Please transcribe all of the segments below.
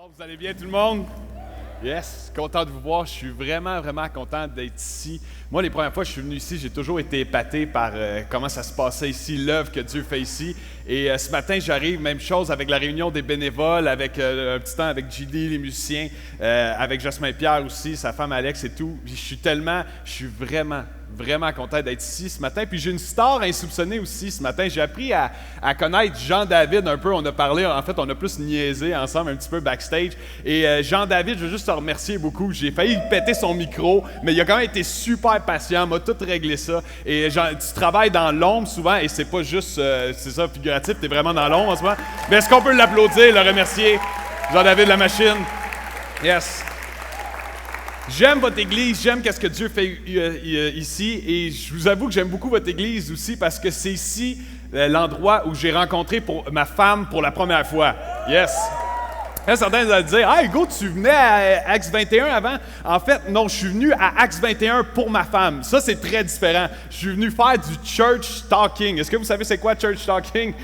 Bon, vous allez bien tout le monde? Yes, content de vous voir. Je suis vraiment content d'être ici. Moi, les premières fois que je suis venu ici, j'ai toujours été épaté par comment ça se passait ici, l'œuvre que Dieu fait ici. Et ce matin, j'arrive, même chose avec la réunion des bénévoles, avec un petit temps avec JD, les musiciens, avec Jasmin Pierre aussi, sa femme Alex et tout. Je suis vraiment content d'être ici ce matin. Puis j'ai une star insoupçonnée aussi ce matin. J'ai appris à connaître Jean-David un peu. On a parlé, en fait, on a plus niaisé ensemble un petit peu backstage. Et Jean-David, je veux juste te remercier beaucoup. J'ai failli péter son micro, mais il a quand même été super patient, m'a tout réglé ça. Et tu travailles dans l'ombre souvent, et c'est pas juste, c'est ça, figuratif, tu es vraiment dans l'ombre en ce moment. Mais est-ce qu'on peut l'applaudir, le remercier? Jean-David La Machine. Yes. J'aime votre église, j'aime ce que Dieu fait ici, et je vous avoue que j'aime beaucoup votre église aussi parce que c'est ici l'endroit où j'ai rencontré ma femme pour la première fois. Yes! Là, certains vont dire « Hey, Hugo, tu venais à Acts 21 avant? » En fait, non, je suis venu à Acts 21 pour ma femme. Ça, c'est très différent. Je suis venu faire du church talking. Est-ce que vous savez c'est quoi church talking?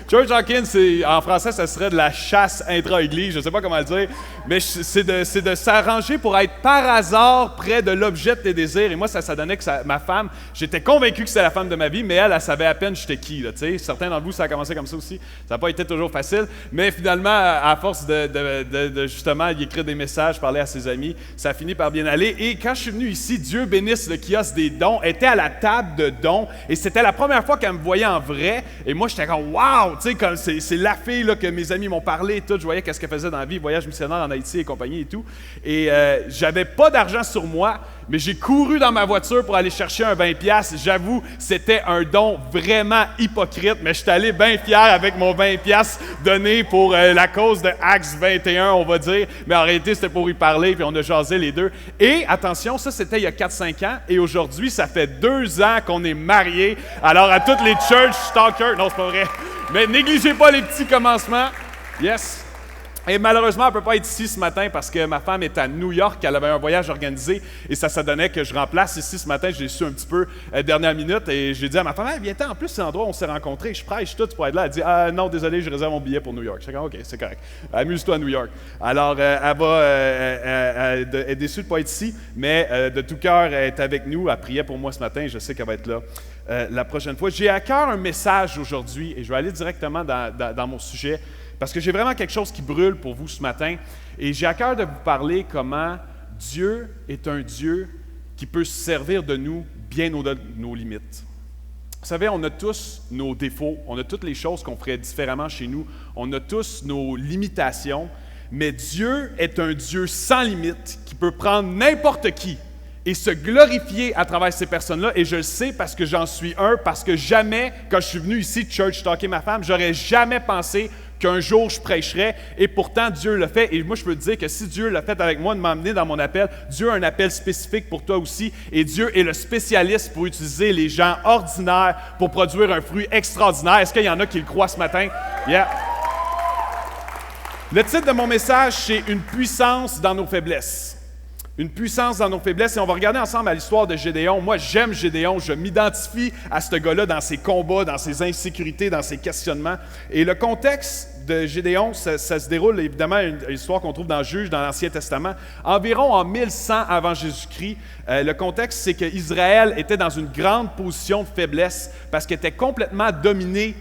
Church talking, en français, ça serait de la chasse intra-église, je ne sais pas comment le dire, mais c'est de s'arranger pour être par hasard près de l'objet de tes désirs. Et moi, ça donnait que ma femme, j'étais convaincu que c'était la femme de ma vie, mais elle savait à peine j'étais qui. Là, certains d'entre vous, ça a commencé comme ça aussi. Ça n'a pas été toujours facile, mais finalement, à force de justement y écrire des messages, parler à ses amis, ça a fini par bien aller. Et quand je suis venu ici, Dieu bénisse le kiosque des dons, était à la table de dons, et c'était la première fois qu'elle me voyait en vrai. Et moi, j'étais comme « Wow! » Tu sais, c'est la fille là, que mes amis m'ont parlé et tout. Je voyais qu'est-ce qu'elle faisait dans la vie, voyage missionnaire en Haïti et compagnie et tout. Et j'avais pas d'argent sur moi, mais j'ai couru dans ma voiture pour aller chercher un 20$. J'avoue, c'était un don vraiment hypocrite, mais je suis allé bien fier avec mon 20$ donné pour la cause de Acts 21, on va dire. Mais en réalité, c'était pour y parler, puis on a jasé les deux. Et attention, ça, c'était il y a 4-5 ans. Et aujourd'hui, ça fait 2 ans qu'on est mariés. Alors, à toutes les church stalkers, non, c'est pas vrai. Mais négligez pas les petits commencements. Yes. Et malheureusement, elle ne peut pas être ici ce matin parce que ma femme est à New York. Elle avait un voyage organisé et ça donnait que je remplace ici ce matin. J'ai su un petit peu dernière minute et j'ai dit à ma femme, hey, viens-t'en, en plus, c'est l'endroit où on s'est rencontrés. Je prêche tout pour être là. Elle dit, non, désolé, je réserve mon billet pour New York. Je dis, OK, c'est correct. Amuse-toi à New York. Alors, elle est déçue de ne pas être ici, mais de tout cœur, elle est avec nous. Elle priait pour moi ce matin. Je sais qu'elle va être là la prochaine fois. J'ai à cœur un message aujourd'hui et je vais aller directement dans mon sujet. Parce que j'ai vraiment quelque chose qui brûle pour vous ce matin. Et j'ai à cœur de vous parler comment Dieu est un Dieu qui peut se servir de nous bien au-delà de nos limites. Vous savez, on a tous nos défauts, on a toutes les choses qu'on ferait différemment chez nous, on a tous nos limitations, mais Dieu est un Dieu sans limite qui peut prendre n'importe qui et se glorifier à travers ces personnes-là. Et je le sais parce que j'en suis un, parce que jamais, quand je suis venu ici, church talker ma femme, j'aurais jamais pensé qu'un jour je prêcherais, et pourtant Dieu l'a fait. Et moi, je peux te dire que si Dieu l'a fait avec moi, de m'emmener dans mon appel, Dieu a un appel spécifique pour toi aussi, et Dieu est le spécialiste pour utiliser les gens ordinaires pour produire un fruit extraordinaire. Est-ce qu'il y en a qui le croient ce matin? Yeah! Le titre de mon message, c'est « Une puissance dans nos faiblesses ». Une puissance dans nos faiblesses. Et on va regarder ensemble à l'histoire de Gédéon. Moi, j'aime Gédéon. Je m'identifie à ce gars-là dans ses combats, dans ses insécurités, dans ses questionnements. Et le contexte de Gédéon, ça se déroule évidemment une histoire qu'on trouve dans Juges, dans l'Ancien Testament. Environ en 1100 avant Jésus-Christ, le contexte, c'est qu'Israël était dans une grande position de faiblesse parce qu'il était complètement dominé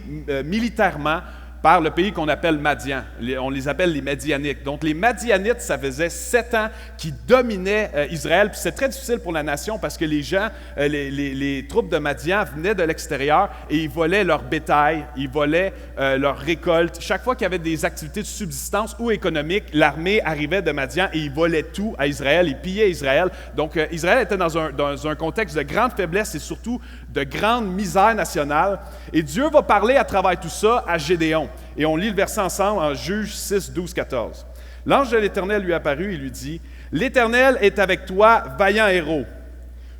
militairement par le pays qu'on appelle Madian. On les appelle les Madianites. Donc, les Madianites, ça faisait 7 ans qu'ils dominaient Israël. Puis c'est très difficile pour la nation parce que les gens, les troupes de Madian venaient de l'extérieur et ils volaient leur bétail, ils volaient leur récolte. Chaque fois qu'il y avait des activités de subsistance ou économiques, l'armée arrivait de Madian et ils volaient tout à Israël, ils pillaient Israël. Donc, Israël était dans un contexte de grande faiblesse et surtout de grande misère nationale. Et Dieu va parler à travers tout ça à Gédéon. Et on lit le verset ensemble en Juges 6, 12, 14. L'ange de l'Éternel lui apparut et lui dit, « L'Éternel est avec toi, vaillant héros. »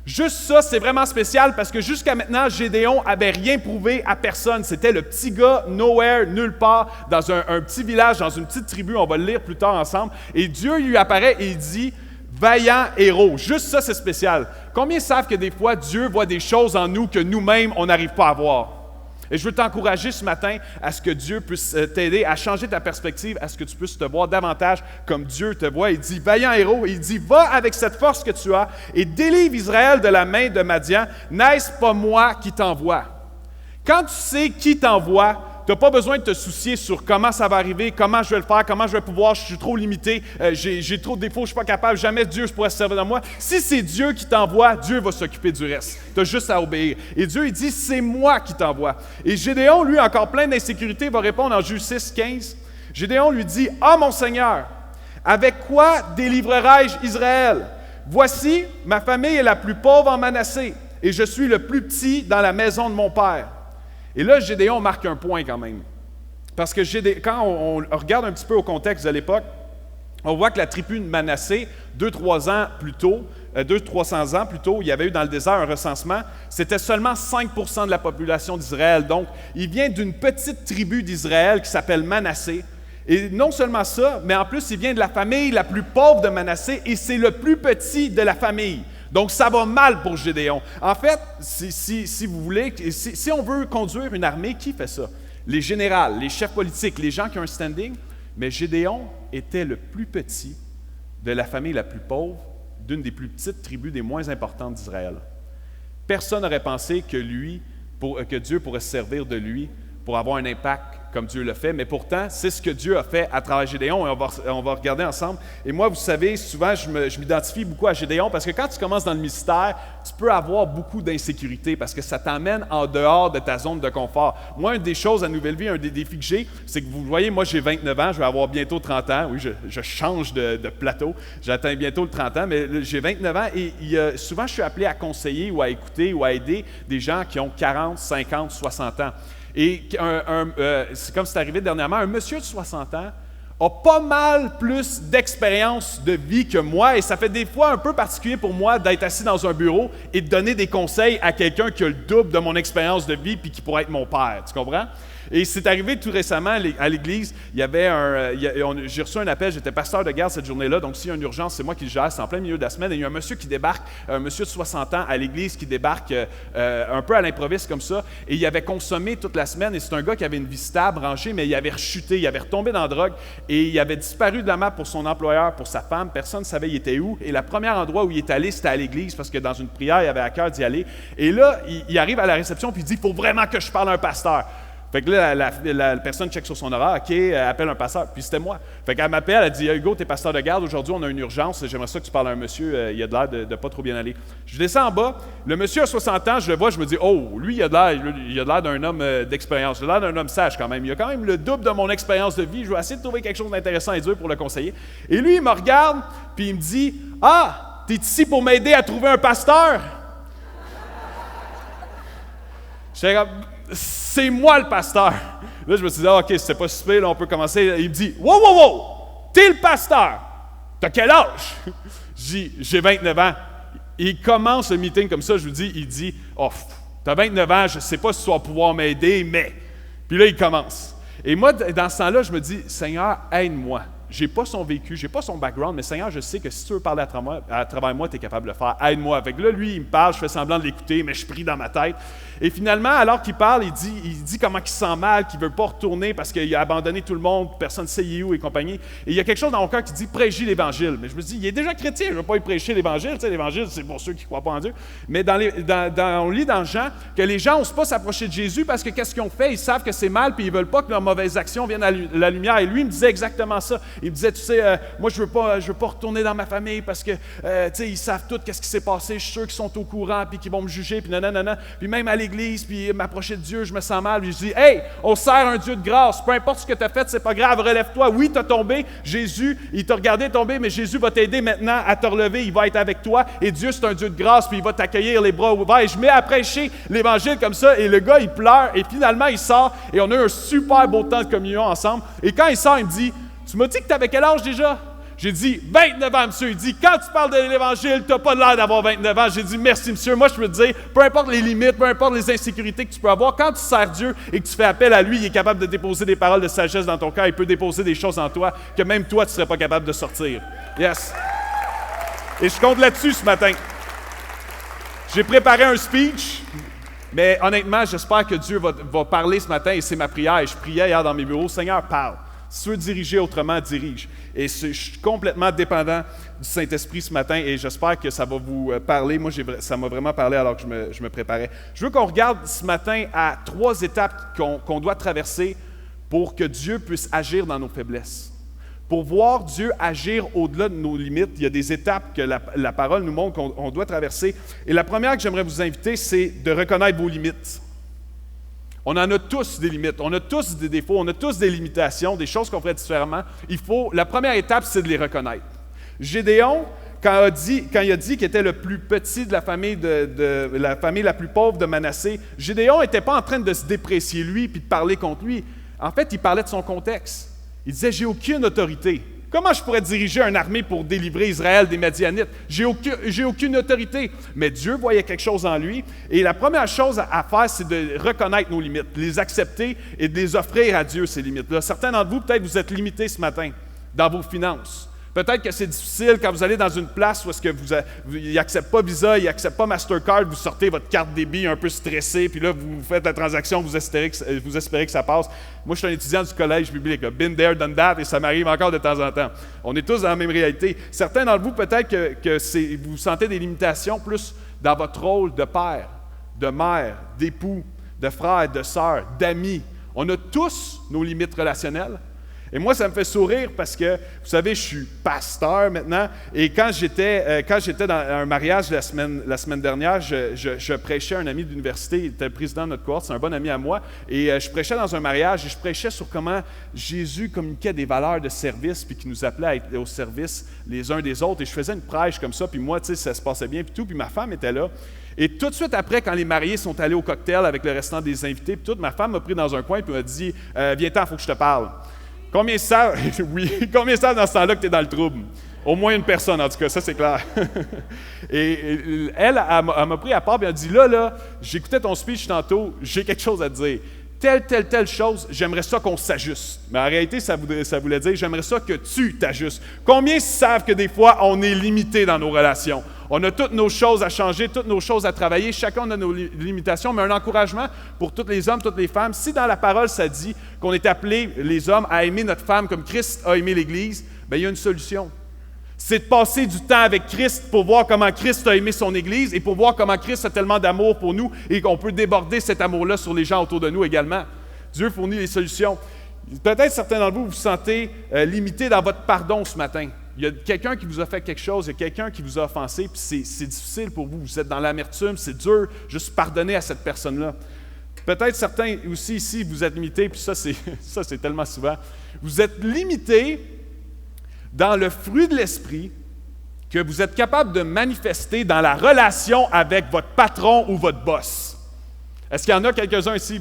Juste ça, c'est vraiment spécial parce que jusqu'à maintenant, Gédéon n'avait rien prouvé à personne. C'était le petit gars, nowhere, nulle part, dans un petit village, dans une petite tribu. On va le lire plus tard ensemble. Et Dieu lui apparaît et il dit, « Vaillant héros. » Juste ça, c'est spécial. Combien savent que des fois, Dieu voit des choses en nous que nous-mêmes, on n'arrive pas à voir? Et je veux t'encourager ce matin à ce que Dieu puisse t'aider à changer ta perspective, à ce que tu puisses te voir davantage comme Dieu te voit. Il dit, vaillant héros, il dit, va avec cette force que tu as et délivre Israël de la main de Madian. N'est-ce pas moi qui t'envoie? Quand tu sais qui t'envoie, tu n'as pas besoin de te soucier sur comment ça va arriver, comment je vais le faire, comment je vais pouvoir, je suis trop limité, j'ai trop de défauts, je ne suis pas capable, jamais Dieu pourrait se servir de moi. Si c'est Dieu qui t'envoie, Dieu va s'occuper du reste. Tu as juste à obéir. Et Dieu, il dit, c'est moi qui t'envoie. Et Gédéon, lui, encore plein d'insécurité, va répondre en Juge 6, 15. Gédéon lui dit, « Ah, mon Seigneur, avec quoi délivrerai-je Israël? Voici, ma famille est la plus pauvre en Manassé, et je suis le plus petit dans la maison de mon père. » Et là, Gédéon marque un point quand même. Parce que quand on regarde un petit peu au contexte de l'époque, on voit que la tribu de Manassé, 200-300 ans plus tôt, il y avait eu dans le désert un recensement, c'était seulement 5% de la population d'Israël. Donc, il vient d'une petite tribu d'Israël qui s'appelle Manassé. Et non seulement ça, mais en plus, il vient de la famille la plus pauvre de Manassé et c'est le plus petit de la famille. Donc, ça va mal pour Gédéon. En fait, si vous voulez, si on veut conduire une armée, qui fait ça? Les généraux, les chefs politiques, les gens qui ont un standing. Mais Gédéon était le plus petit de la famille la plus pauvre, d'une des plus petites tribus des moins importantes d'Israël. Personne n'aurait pensé que Dieu pourrait se servir de lui pour avoir un impact comme Dieu le fait, mais pourtant, c'est ce que Dieu a fait à travers Gédéon, et on va regarder ensemble. Et moi, vous savez, souvent, je m'identifie beaucoup à Gédéon, parce que quand tu commences dans le mystère, tu peux avoir beaucoup d'insécurité, parce que ça t'emmène en dehors de ta zone de confort. Moi, une des choses à Nouvelle Vie, un des défis que j'ai, c'est que vous voyez, moi, j'ai 29 ans, je vais avoir bientôt 30 ans. Oui, je change de plateau, j'atteins bientôt le 30 ans, mais j'ai 29 ans, et souvent, je suis appelé à conseiller ou à écouter ou à aider des gens qui ont 40, 50, 60 ans. Et c'est comme c'est arrivé dernièrement, un monsieur de 60 ans a pas mal plus d'expérience de vie que moi et ça fait des fois un peu particulier pour moi d'être assis dans un bureau et de donner des conseils à quelqu'un qui a le double de mon expérience de vie puis qui pourrait être mon père, tu comprends? Et c'est arrivé tout récemment à l'église, j'ai reçu un appel, j'étais pasteur de garde cette journée-là, donc s'il y a une urgence, c'est moi qui le gère, c'est en plein milieu de la semaine, et il y a un monsieur qui débarque, un monsieur de 60 ans à l'église qui débarque un peu à l'improviste comme ça, et il avait consommé toute la semaine, et c'est un gars qui avait une vie stable, rangée, mais il avait rechuté, il avait retombé dans la drogue, et il avait disparu de la map pour son employeur, pour sa femme, personne ne savait il était où, et le premier endroit où il est allé, c'était à l'église, parce que dans une prière, il avait à cœur d'y aller, et là, il arrive à la réception, puis il dit « Il faut vraiment que je parle à un pasteur ». Fait que là, la personne check sur son horaire, OK, elle appelle un pasteur, puis c'était moi. Fait qu'elle m'appelle, elle dit « Hugo, t'es pasteur de garde, aujourd'hui on a une urgence, j'aimerais ça que tu parles à un monsieur, il a de l'air de pas trop bien aller. » Je descends en bas, le monsieur a 60 ans, je le vois, je me dis « Oh, lui, il a de l'air d'un homme d'expérience, il a l'air d'un homme sage quand même, il a quand même le double de mon expérience de vie, je vais essayer de trouver quelque chose d'intéressant et dur pour le conseiller. » Et lui, il me regarde, puis il me dit « Ah, t'es ici pour m'aider à trouver un pasteur? » J'étais comme c'est moi le pasteur. Là, je me suis dit, OK, c'est pas super, là, on peut commencer. Il me dit, wow, wow, wow, t'es le pasteur. T'as quel âge? Je dis, j'ai 29 ans. Il commence le meeting comme ça, il dit, oh, t'as 29 ans, je sais pas si tu vas pouvoir m'aider, mais. Puis là, il commence. Et moi, dans ce temps-là, je me dis, Seigneur, aide-moi. J'ai pas son vécu, j'ai pas son background, mais Seigneur, je sais que si tu veux parler à travers moi, tu es capable de le faire. Aide-moi. Avec là, lui, il me parle, je fais semblant de l'écouter, mais je prie dans ma tête. Et finalement, alors qu'il parle, il dit comment il se sent mal, qu'il veut pas retourner parce qu'il a abandonné tout le monde, personne ne sait où et compagnie. Et il y a quelque chose dans mon cœur qui dit prêcher l'Évangile. Mais je me dis, il est déjà chrétien, je ne veux pas y prêcher l'Évangile. Tu sais, l'Évangile, c'est pour ceux qui ne croient pas en Dieu. Mais on lit dans Jean que les gens n'osent pas s'approcher de Jésus parce que qu'est-ce qu'ils ont fait? Ils savent que c'est mal puis ils ne veulent pas que leurs mauvaises actions viennent à la lumière. Et lui, il me disait exactement ça. Il me disait, tu sais, moi, je veux pas retourner dans ma famille parce que, tu sais, ils savent tout qu'est-ce qui s'est passé. Je suis sûr qu'ils sont au courant puis qu'ils vont me juger puis nanana. Puis même à l'église, puis m'approcher de Dieu, je me sens mal. Puis je dis, hey, on sert un Dieu de grâce. Peu importe ce que tu as fait, c'est pas grave. Relève-toi. Oui, tu as tombé. Jésus, il t'a regardé tomber, mais Jésus va t'aider maintenant à te relever. Il va être avec toi. Et Dieu, c'est un Dieu de grâce, puis il va t'accueillir les bras ouverts. Et je mets à prêcher l'Évangile comme ça. Et le gars, il pleure. Et finalement, il sort. Et on a eu un super beau temps de communion ensemble. Et quand il sort, il me dit, tu m'as dit que tu avais quel âge déjà? J'ai dit 29 ans, monsieur. Il dit, quand tu parles de l'Évangile, tu n'as pas l'air d'avoir 29 ans. J'ai dit, merci, monsieur. Moi, je peux te dire, peu importe les limites, peu importe les insécurités que tu peux avoir, quand tu sers Dieu et que tu fais appel à lui, il est capable de déposer des paroles de sagesse dans ton cœur. Il peut déposer des choses en toi que même toi, tu ne serais pas capable de sortir. Yes. Et je compte là-dessus ce matin. J'ai préparé un speech. Mais honnêtement, j'espère que Dieu va parler ce matin et c'est ma prière. Et je priais hier dans mes bureaux, Seigneur, parle. Si tu veux diriger autrement, dirige. Et je suis complètement dépendant du Saint-Esprit ce matin et j'espère que ça va vous parler. Moi, ça m'a vraiment parlé alors que je me préparais. Je veux qu'on regarde ce matin à 3 étapes qu'on doit traverser pour que Dieu puisse agir dans nos faiblesses. Pour voir Dieu agir au-delà de nos limites, il y a des étapes que la parole nous montre qu'on doit traverser. Et la première que j'aimerais vous inviter, c'est de reconnaître vos limites. On en a tous des limites, on a tous des défauts, on a tous des limitations, des choses qu'on ferait différemment. La première étape, c'est de les reconnaître. Gédéon, quand il a dit qu'il était le plus petit de la famille la famille la plus pauvre de Manassé, Gédéon n'était pas en train de se déprécier lui puis de parler contre lui. En fait, il parlait de son contexte. Il disait, j'ai aucune autorité. Comment je pourrais diriger une armée pour délivrer Israël des Madianites? J'ai aucune autorité. Mais Dieu voyait quelque chose en lui. Et la première chose à faire, c'est de reconnaître nos limites, les accepter et de les offrir à Dieu, ces limites-là. Certains d'entre vous, peut-être, vous êtes limités ce matin dans vos finances. Peut-être que c'est difficile quand vous allez dans une place où ils n'acceptent pas Visa, ils n'acceptent pas Mastercard, vous sortez votre carte débit un peu stressé, puis là, vous faites la transaction, vous espérez que ça passe. Moi, je suis un étudiant du collège biblique, là, been there, done that, et ça m'arrive encore de temps en temps. On est tous dans la même réalité. Certains d'entre vous, peut-être que vous sentez des limitations plus dans votre rôle de père, de mère, d'époux, de frère, de sœur, d'amis. On a tous nos limites relationnelles. Et moi, ça me fait sourire parce que, vous savez, je suis pasteur maintenant. Et quand j'étais dans un mariage la semaine dernière, je prêchais à un ami d'université. Il était le président de notre cohorte, c'est un bon ami à moi. Et je prêchais dans un mariage et je prêchais sur comment Jésus communiquait des valeurs de service puis qu'il nous appelait à être au service les uns des autres. Et je faisais une prêche comme ça. Puis moi, tu sais, ça se passait bien. Puis tout. Puis ma femme était là. Et tout de suite après, quand les mariés sont allés au cocktail avec le restant des invités, puis tout, ma femme m'a pris dans un coin et m'a dit « Viens-t'en, il faut que je te parle. » Combien savent, oui, combien savent dans ce temps-là que tu es dans le trouble? Au moins une personne, en tout cas, ça c'est clair. Et elle m'a pris à part et elle a dit, là, j'écoutais ton speech tantôt, j'ai quelque chose à te dire. Telle chose, j'aimerais ça qu'on s'ajuste. Mais en réalité, ça voulait dire, j'aimerais ça que tu t'ajustes. Combien savent que des fois, on est limité dans nos relations? On a toutes nos choses à changer, toutes nos choses à travailler, chacun a nos limitations, mais un encouragement pour tous les hommes, toutes les femmes. Si dans la parole, ça dit qu'on est appelés, les hommes, à aimer notre femme comme Christ a aimé l'Église, bien, il y a une solution. C'est de passer du temps avec Christ pour voir comment Christ a aimé son Église et pour voir comment Christ a tellement d'amour pour nous et qu'on peut déborder cet amour-là sur les gens autour de nous également. Dieu fournit les solutions. Peut-être certains d'entre vous vous sentez limités dans votre pardon ce matin. Il y a quelqu'un qui vous a fait quelque chose, il y a quelqu'un qui vous a offensé, puis c'est difficile pour vous. Vous êtes dans l'amertume, c'est dur juste pardonner à cette personne-là. Peut-être certains aussi ici, vous êtes limités, puis ça c'est tellement souvent. Vous êtes limités dans le fruit de l'esprit que vous êtes capable de manifester dans la relation avec votre patron ou votre boss. Est-ce qu'il y en a quelques-uns ici,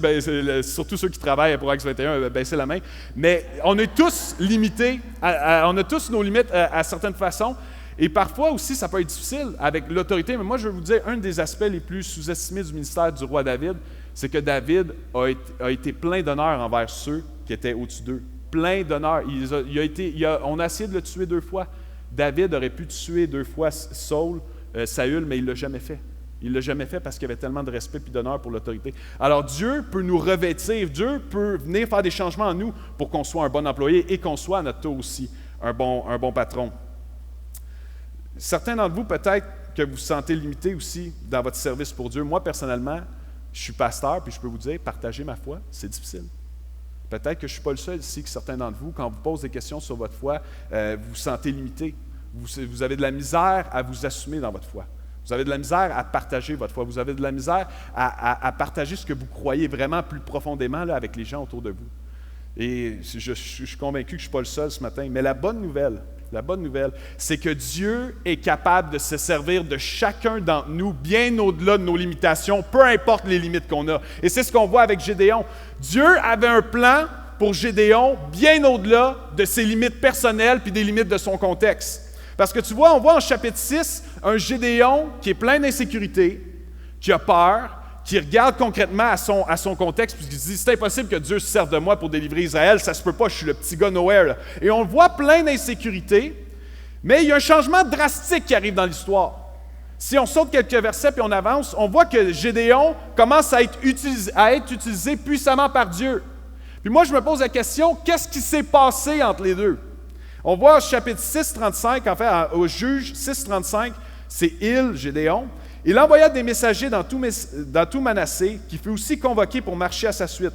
surtout ceux qui travaillent pour Acts 21, baissez la main, mais on est tous limités, on a tous nos limites à certaines façons, et parfois aussi ça peut être difficile avec l'autorité, mais moi je vais vous dire, un des aspects les plus sous-estimés du ministère du roi David, c'est que David a été plein d'honneur envers ceux qui étaient au-dessus d'eux. Plein d'honneur. On a essayé de le tuer 2 fois. David aurait pu tuer 2 fois Saül, mais il ne l'a jamais fait. Il ne l'a jamais fait parce qu'il avait tellement de respect et d'honneur pour l'autorité. Alors Dieu peut nous revêtir, Dieu peut venir faire des changements en nous pour qu'on soit un bon employé et qu'on soit à notre tour aussi un bon patron. Certains d'entre vous, peut-être que vous vous sentez limité aussi dans votre service pour Dieu. Moi, personnellement, je suis pasteur, puis je peux vous dire, partager ma foi, c'est difficile. Peut-être que je ne suis pas le seul ici, que certains d'entre vous, quand on vous pose des questions sur votre foi, vous vous sentez limité. Vous avez de la misère à vous assumer dans votre foi. Vous avez de la misère à partager votre foi. Vous avez de la misère à partager ce que vous croyez vraiment plus profondément là, avec les gens autour de vous. Et je suis convaincu que je ne suis pas le seul ce matin. Mais la bonne nouvelle, c'est que Dieu est capable de se servir de chacun d'entre nous, bien au-delà de nos limitations, peu importe les limites qu'on a. Et c'est ce qu'on voit avec Gédéon. Dieu avait un plan pour Gédéon bien au-delà de ses limites personnelles puis des limites de son contexte. Parce que tu vois, on voit en chapitre 6 un Gédéon qui est plein d'insécurité, qui a peur, qui regarde concrètement à son contexte, puis qui se dit, c'est impossible que Dieu se serve de moi pour délivrer Israël, ça se peut pas, je suis le petit gars nowhere. Là. Et on le voit plein d'insécurité, mais il y a un changement drastique qui arrive dans l'histoire. Si on saute quelques versets puis on avance, on voit que Gédéon commence à être utilisé puissamment par Dieu. Puis moi, je me pose la question, qu'est-ce qui s'est passé entre les deux? On voit au chapitre 6:35, en fait, au Juge 6:35, c'est Gédéon. Il envoya des messagers dans tout Manassé, qui fut aussi convoqué pour marcher à sa suite.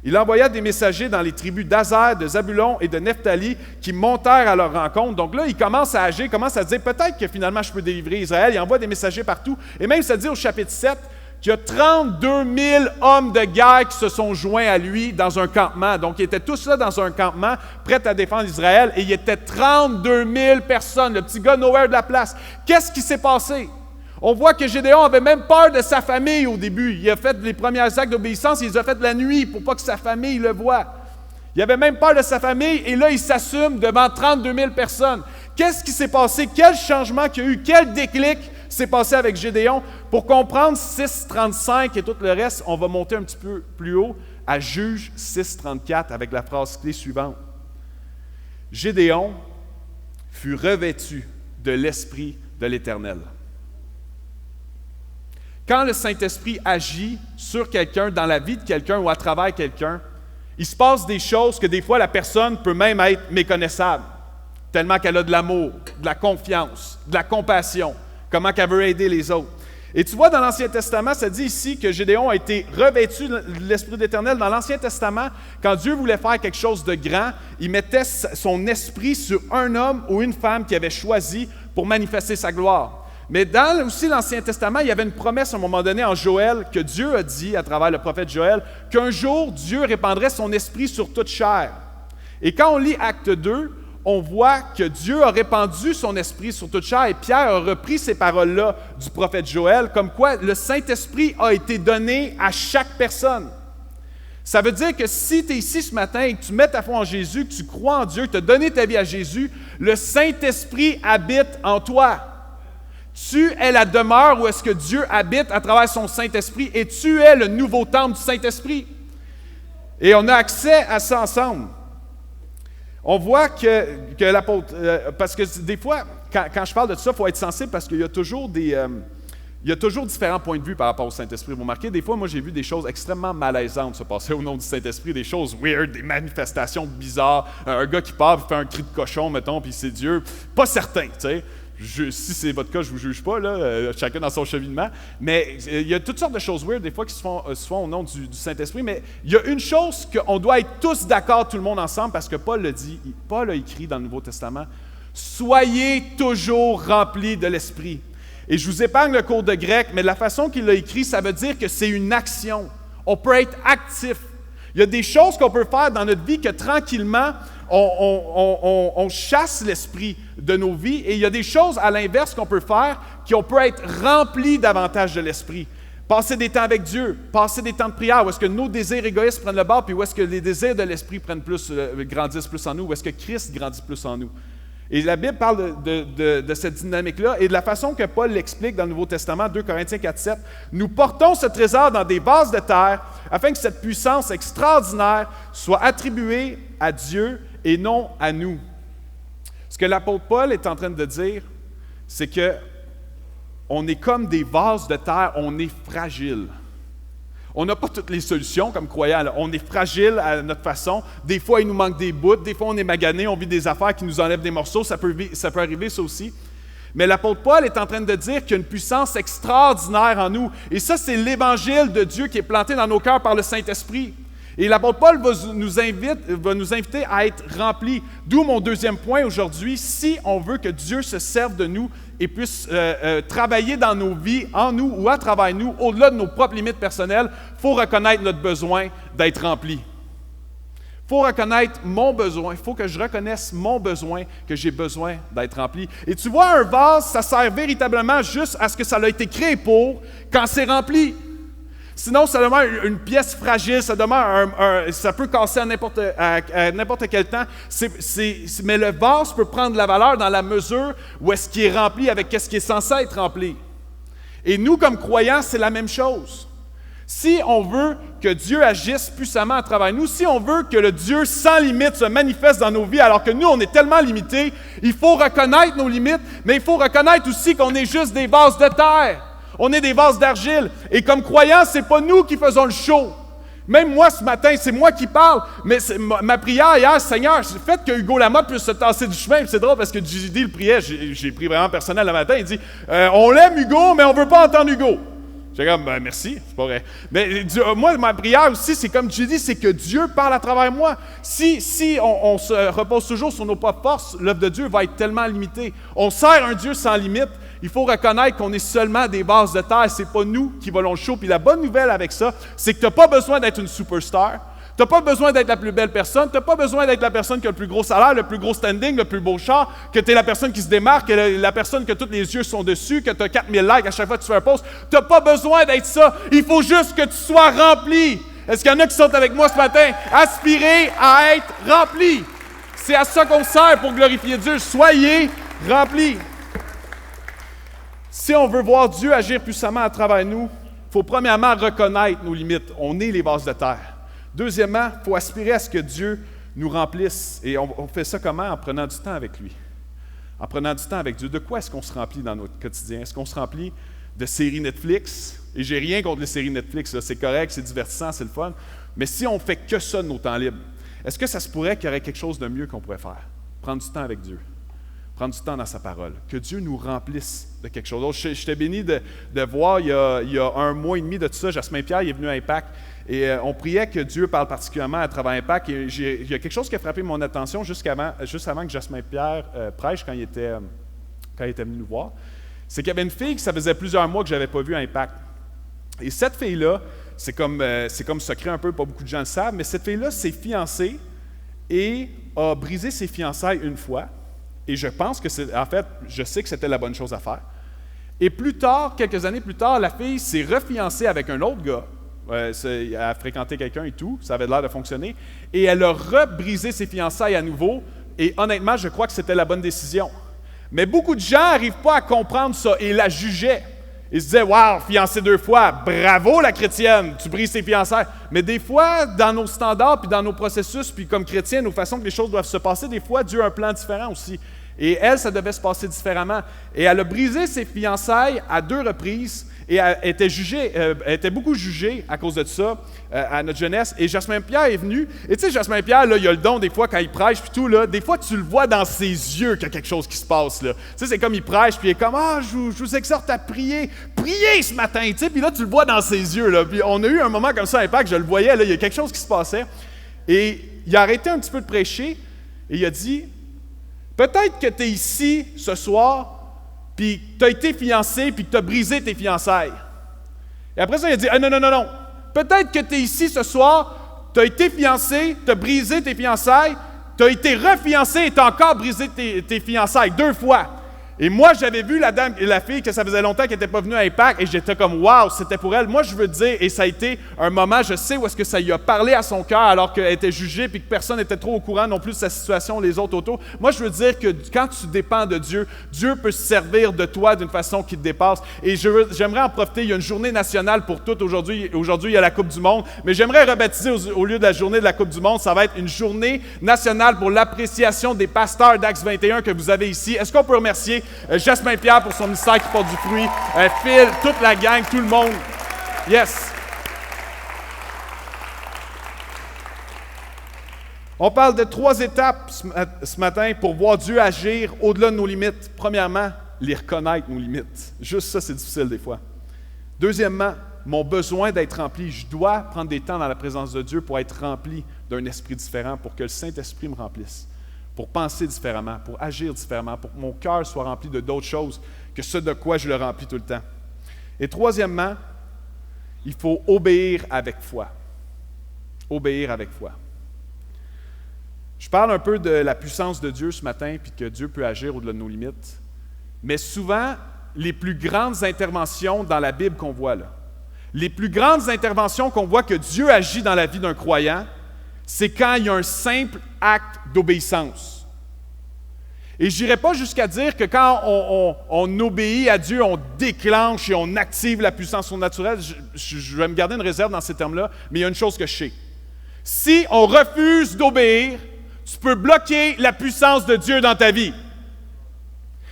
Il envoya des messagers dans les tribus d'Azer, de Zabulon et de Nephtali, qui montèrent à leur rencontre. Donc là, il commence à agir, commence à dire, peut-être que finalement je peux délivrer Israël. Il envoie des messagers partout. Et même, ça dit au chapitre 7, qu'il y a 32 000 hommes de guerre qui se sont joints à lui dans un campement. Donc, ils étaient tous là dans un campement, prêts à défendre Israël, et il y était 32 000 personnes, le petit gars nowhere de la place. Qu'est-ce qui s'est passé? On voit que Gédéon avait même peur de sa famille au début. Il a fait les premiers actes d'obéissance, il les a fait la nuit pour pas que sa famille le voie. Il avait même peur de sa famille, et là, il s'assume devant 32 000 personnes. Qu'est-ce qui s'est passé? Quel changement qu'il y a eu? Quel déclic s'est passé avec Gédéon? Pour comprendre 6:35 et tout le reste, on va monter un petit peu plus haut à Juge 6:34 avec la phrase clé suivante. Gédéon fut revêtu de l'Esprit de l'Éternel. Quand le Saint-Esprit agit sur quelqu'un, dans la vie de quelqu'un ou à travers quelqu'un, il se passe des choses que des fois la personne peut même être méconnaissable, tellement qu'elle a de l'amour, de la confiance, de la compassion, comment qu'elle veut aider les autres. Et tu vois, dans l'Ancien Testament, ça dit ici que Gédéon a été revêtu de l'Esprit d'Éternel. Dans l'Ancien Testament, quand Dieu voulait faire quelque chose de grand, il mettait son esprit sur un homme ou une femme qu'il avait choisi pour manifester sa gloire. Mais dans aussi l'Ancien Testament, il y avait une promesse à un moment donné en Joël que Dieu a dit à travers le prophète Joël qu'un jour, Dieu répandrait son esprit sur toute chair. Et quand on lit Acte 2, on voit que Dieu a répandu son esprit sur toute chair et Pierre a repris ces paroles-là du prophète Joël, comme quoi le Saint-Esprit a été donné à chaque personne. Ça veut dire que si tu es ici ce matin et que tu mets ta foi en Jésus, que tu crois en Dieu, que tu as donné ta vie à Jésus, le Saint-Esprit habite en toi. Tu es la demeure où est-ce que Dieu habite à travers son Saint-Esprit et tu es le nouveau temple du Saint-Esprit. Et on a accès à ça ensemble. On voit que l'apôtre... parce que des fois, quand je parle de ça, il faut être sensible parce qu'il y a toujours différents points de vue par rapport au Saint-Esprit. Vous remarquez, des fois, moi, j'ai vu des choses extrêmement malaisantes se passer au nom du Saint-Esprit, des choses weird, des manifestations bizarres. Un gars qui part, il fait un cri de cochon, mettons, puis c'est Dieu. Pas certain, tu sais. Si c'est votre cas, je ne vous juge pas, là, chacun dans son cheminement. Mais il y a toutes sortes de choses weird, des fois, qui se font au nom du Saint-Esprit. Mais il y a une chose qu'on doit être tous d'accord, tout le monde ensemble, parce que Paul le dit, Paul a écrit dans le Nouveau Testament, « Soyez toujours remplis de l'Esprit ». Et je vous épargne le cours de grec, mais de la façon qu'il l'a écrit, ça veut dire que c'est une action. On peut être actif. Il y a des choses qu'on peut faire dans notre vie que tranquillement, on chasse l'esprit de nos vies. Et il y a des choses à l'inverse qu'on peut faire, qu'on peut être rempli davantage de l'esprit. Passer des temps avec Dieu, passer des temps de prière, où est-ce que nos désirs égoïstes prennent le bord, puis où est-ce que les désirs de l'esprit grandissent plus en nous, où est-ce que Christ grandit plus en nous. Et la Bible parle de cette dynamique-là et de la façon que Paul l'explique dans le Nouveau Testament, 2 Corinthiens 4:7. Nous portons ce trésor dans des vases de terre afin que cette puissance extraordinaire soit attribuée à Dieu et non à nous. Ce que l'apôtre Paul est en train de dire, c'est que on est comme des vases de terre, on est fragile. On n'a pas toutes les solutions comme croyants. Là. On est fragile à notre façon. Des fois, il nous manque des bouts. Des fois, on est magané. On vit des affaires qui nous enlèvent des morceaux. Ça peut arriver, ça aussi. Mais l'apôtre Paul est en train de dire qu'il y a une puissance extraordinaire en nous. Et ça, c'est l'évangile de Dieu qui est planté dans nos cœurs par le Saint-Esprit. Et l'apôtre Paul va nous inviter à être remplis. D'où mon deuxième point aujourd'hui. Si on veut que Dieu se serve de nous et puisse travailler dans nos vies, en nous ou à travers nous, au-delà de nos propres limites personnelles, il faut reconnaître notre besoin d'être rempli. Il faut reconnaître mon besoin. Il faut que je reconnaisse mon besoin, que j'ai besoin d'être rempli. Et tu vois, un vase, ça sert véritablement juste à ce que ça a été créé pour quand c'est rempli. Sinon, ça demeure une pièce fragile, ça demeure ça peut casser à n'importe quel temps. Mais le vase peut prendre de la valeur dans la mesure où est-ce qu'il est rempli avec ce qui est censé être rempli. Et nous, comme croyants, c'est la même chose. Si on veut que Dieu agisse puissamment à travers nous, si on veut que le Dieu sans limite se manifeste dans nos vies, alors que nous, on est tellement limités, il faut reconnaître nos limites, mais il faut reconnaître aussi qu'on est juste des vases de terre. On est des vases d'argile. Et comme croyants, ce n'est pas nous qui faisons le show. Même moi, ce matin, c'est moi qui parle, mais ma prière hier, Seigneur, faites que Hugo Lamotte puisse se tasser du chemin. C'est drôle parce que JD le priait, j'ai pris vraiment personnel le matin, il dit on l'aime Hugo, mais on ne veut pas entendre Hugo. J'ai comme, merci, c'est pas vrai. Mais moi, ma prière aussi, c'est comme JD, c'est que Dieu parle à travers moi. Si on se repose toujours sur nos propres forces, l'œuvre de Dieu va être tellement limitée. On sert un Dieu sans limite. Il faut reconnaître qu'on est seulement des vases de terre, c'est pas nous qui volons le show. Puis la bonne nouvelle avec ça, c'est que tu n'as pas besoin d'être une superstar, tu n'as pas besoin d'être la plus belle personne, tu n'as pas besoin d'être la personne qui a le plus gros salaire, le plus gros standing, le plus beau char, que tu es la personne qui se démarque, que la personne que tous les yeux sont dessus, que tu as 4000 likes à chaque fois que tu fais un post. Tu n'as pas besoin d'être ça, il faut juste que tu sois rempli. Est-ce qu'il y en a qui sont avec moi ce matin? Aspirez à être rempli. C'est à ça qu'on sert pour glorifier Dieu. Soyez remplis. Si on veut voir Dieu agir puissamment à travers nous, il faut premièrement reconnaître nos limites. On est les vases de terre. Deuxièmement, il faut aspirer à ce que Dieu nous remplisse. Et on fait ça comment? En prenant du temps avec lui. En prenant du temps avec Dieu. De quoi est-ce qu'on se remplit dans notre quotidien? Est-ce qu'on se remplit de séries Netflix? Et j'ai rien contre les séries Netflix, là. C'est correct, c'est divertissant, c'est le fun. Mais si on fait que ça de nos temps libres, est-ce que ça se pourrait qu'il y aurait quelque chose de mieux qu'on pourrait faire? Prendre du temps avec Dieu. Prendre du temps dans sa parole, que Dieu nous remplisse de quelque chose. Donc, j'étais béni de voir, il y a 1 mois et demi de tout ça, Jasmin Pierre il est venu à Impact et on priait que Dieu parle particulièrement à travers Impact. Et il y a quelque chose qui a frappé mon attention juste avant que Jasmin Pierre prêche quand il était venu nous voir. C'est qu'il y avait une fille que ça faisait plusieurs mois que je n'avais pas vue à Impact. Et cette fille-là, c'est comme secret un peu, pas beaucoup de gens le savent, mais cette fille-là s'est fiancée et a brisé ses fiançailles une fois. Et je pense que je sais que c'était la bonne chose à faire. Et plus tard, quelques années plus tard, la fille s'est refiancée avec un autre gars. Elle a fréquenté quelqu'un et tout, ça avait l'air de fonctionner. Et elle a rebrisé ses fiançailles à nouveau. Et honnêtement, je crois que c'était la bonne décision. Mais beaucoup de gens n'arrivent pas à comprendre ça et la jugeaient. Ils se disaient, wow, fiancée 2 fois, bravo la chrétienne, tu brises tes fiançailles. Mais des fois, dans nos standards, puis dans nos processus, puis comme chrétiens, nos façons que les choses doivent se passer, des fois, Dieu a un plan différent aussi. Et elle, ça devait se passer différemment. Et elle a brisé ses fiançailles à 2 reprises et elle était beaucoup jugée à cause de ça à notre jeunesse. Et Jasmin Pierre est venu. Et tu sais, Jasmin Pierre, là, il a le don des fois quand il prêche puis tout, là, des fois tu le vois dans ses yeux qu'il y a quelque chose qui se passe. Là. Tu sais, c'est comme il prêche puis il est comme je vous exhorte à prier. Priez ce matin, tu sais. Puis là, tu le vois dans ses yeux. Là. Puis on a eu un moment comme ça à Impact, je le voyais, là, il y a quelque chose qui se passait. Et il a arrêté un petit peu de prêcher et il a dit, peut-être que tu es ici ce soir, puis tu as été fiancé, puis que tu as brisé tes fiançailles. Et après ça, il a dit, non. Peut-être que tu es ici ce soir, tu as été fiancé, tu as brisé tes fiançailles, tu as été refiancé et tu as encore brisé tes fiançailles 2 fois. Et moi, j'avais vu la fille que ça faisait longtemps qu'elle n'était pas venue à Impact et j'étais comme, wow, c'était pour elle. Moi, je veux dire, et ça a été un moment, je sais où est-ce que ça lui a parlé à son cœur alors qu'elle était jugée puis que personne n'était trop au courant non plus de sa situation, les autres autour. Moi, je veux dire que quand tu dépends de Dieu, Dieu peut se servir de toi d'une façon qui te dépasse. Et j'aimerais en profiter, il y a une journée nationale pour tout aujourd'hui. Aujourd'hui, il y a la Coupe du Monde, mais j'aimerais rebaptiser au lieu de la journée de la Coupe du Monde, ça va être une journée nationale pour l'appréciation des pasteurs d'Acts 21 que vous avez ici. Est-ce qu'on peut remercier Jasmin Pierre pour son ministère qui porte du fruit, Phil, toute la gang, tout le monde. Yes! On parle de 3 étapes ce matin pour voir Dieu agir au-delà de nos limites. Premièrement, les reconnaître, nos limites. Juste ça, c'est difficile des fois. Deuxièmement, mon besoin d'être rempli. Je dois prendre des temps dans la présence de Dieu pour être rempli d'un esprit différent, pour que le Saint-Esprit me remplisse. Pour penser différemment, pour agir différemment, pour que mon cœur soit rempli de d'autres choses que ce de quoi je le remplis tout le temps. Et troisièmement, il faut obéir avec foi. Obéir avec foi. Je parle un peu de la puissance de Dieu ce matin, puis que Dieu peut agir au-delà de nos limites. Mais souvent, les plus grandes interventions dans la Bible qu'on voit là, les plus grandes interventions qu'on voit que Dieu agit dans la vie d'un croyant, c'est quand il y a un simple acte d'obéissance. Et je n'irai pas jusqu'à dire que quand on obéit à Dieu, on déclenche et on active la puissance surnaturelle. Je vais me garder une réserve dans ces termes-là, mais il y a une chose que je sais. Si on refuse d'obéir, tu peux bloquer la puissance de Dieu dans ta vie.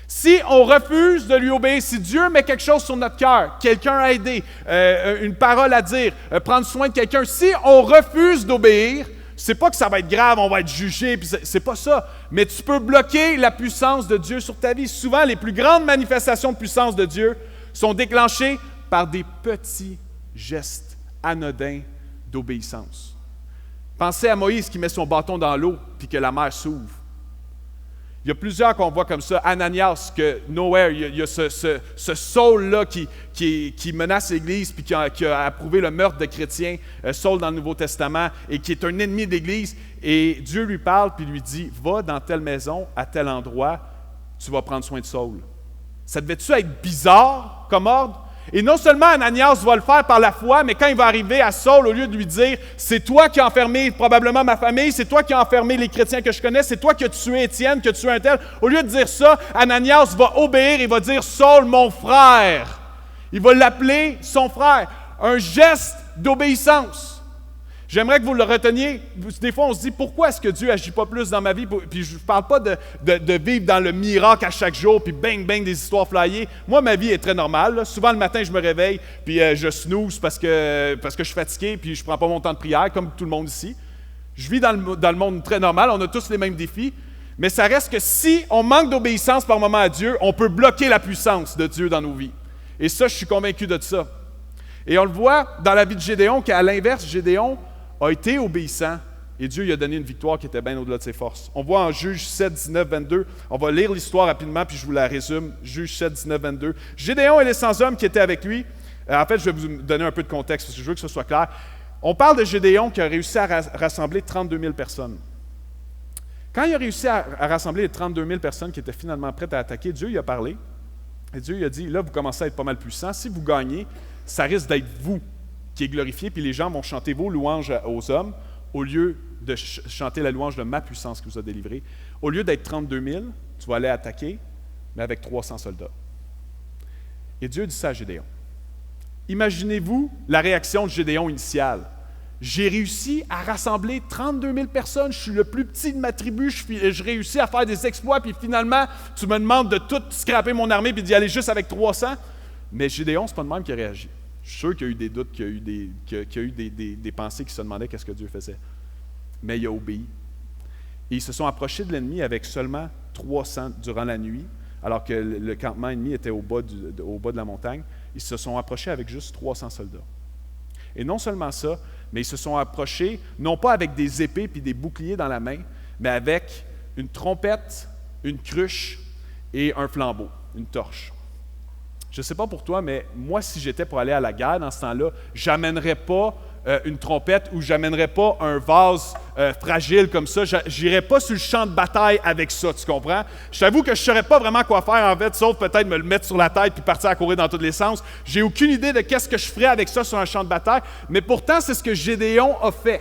Si on refuse de lui obéir, si Dieu met quelque chose sur notre cœur, quelqu'un à aider, une parole à dire, prendre soin de quelqu'un, si on refuse d'obéir, c'est pas que ça va être grave, on va être jugé, puis c'est pas ça. Mais tu peux bloquer la puissance de Dieu sur ta vie. Souvent, les plus grandes manifestations de puissance de Dieu sont déclenchées par des petits gestes anodins d'obéissance. Pensez à Moïse qui met son bâton dans l'eau, puis que la mer s'ouvre. Il y a plusieurs qu'on voit comme ça. Ananias, que nowhere, il y a ce Saul-là qui menace l'Église puis qui a approuvé le meurtre de chrétiens, Saul dans le Nouveau Testament, et qui est un ennemi de l'Église. Et Dieu lui parle puis lui dit, va dans telle maison, à tel endroit, tu vas prendre soin de Saul. Ça devait-tu être bizarre comme ordre? Et non seulement Ananias va le faire par la foi, mais quand il va arriver à Saul, au lieu de lui dire « C'est toi qui as enfermé probablement ma famille, c'est toi qui as enfermé les chrétiens que je connais, c'est toi qui as tué Étienne, qui as tué un tel », au lieu de dire ça, Ananias va obéir et va dire « Saul, mon frère ». Il va l'appeler son frère. Un geste d'obéissance. J'aimerais que vous le reteniez. Des fois, on se dit, pourquoi est-ce que Dieu n'agit pas plus dans ma vie? Puis je ne parle pas de vivre dans le miracle à chaque jour, puis bang, bang, des histoires flyées. Moi, ma vie est très normale. Là. Souvent, le matin, je me réveille, puis je snooze parce que je suis fatigué, puis je ne prends pas mon temps de prière, comme tout le monde ici. Je vis dans le monde très normal. On a tous les mêmes défis. Mais ça reste que si on manque d'obéissance par moment à Dieu, on peut bloquer la puissance de Dieu dans nos vies. Et ça, je suis convaincu de ça. Et on le voit dans la vie de Gédéon, qu'à l'inverse, Gédéon a été obéissant et Dieu lui a donné une victoire qui était bien au-delà de ses forces. On voit en Juges 7, 19, 22, on va lire l'histoire rapidement puis je vous la résume, Juges 7, 19, 22. Gédéon et les 100 hommes qui étaient avec lui, en fait je vais vous donner un peu de contexte parce que je veux que ce soit clair. On parle de Gédéon qui a réussi à rassembler 32 000 personnes. Quand il a réussi à rassembler les 32 000 personnes qui étaient finalement prêtes à attaquer, Dieu lui a parlé et Dieu lui a dit, là vous commencez à être pas mal puissant, si vous gagnez, ça risque d'être vous qui est glorifié, puis les gens vont chanter vos louanges aux hommes, au lieu de chanter la louange de ma puissance qui vous a délivré. Au lieu d'être 32 000, tu vas aller attaquer, mais avec 300 soldats. Et Dieu dit ça à Gédéon. Imaginez-vous la réaction de Gédéon initiale. J'ai réussi à rassembler 32 000 personnes, je suis le plus petit de ma tribu, je réussis à faire des exploits, puis finalement, tu me demandes de tout scraper mon armée puis d'y aller juste avec 300. Mais Gédéon, c'est pas de même qui a réagi. Je suis sûr qu'il y a eu des doutes, qu'il y a eu des pensées qui se demandaient qu'est-ce que Dieu faisait. Mais il a obéi. Et ils se sont approchés de l'ennemi avec seulement 300 durant la nuit, alors que le campement ennemi était au bas de la montagne. Ils se sont approchés avec juste 300 soldats. Et non seulement ça, mais ils se sont approchés, non pas avec des épées puis des boucliers dans la main, mais avec une trompette, une cruche et un flambeau, une torche. Je ne sais pas pour toi, mais moi, si j'étais pour aller à la guerre dans ce temps-là, je n'amènerais pas une trompette ou je n'amènerais pas un vase fragile comme ça. Je n'irais pas sur le champ de bataille avec ça, tu comprends? Je t'avoue que je ne saurais pas vraiment quoi faire en fait, sauf peut-être me le mettre sur la tête puis partir à courir dans tous les sens. J'ai aucune idée de qu'est-ce que je ferais avec ça sur un champ de bataille, mais pourtant, c'est ce que Gédéon a fait.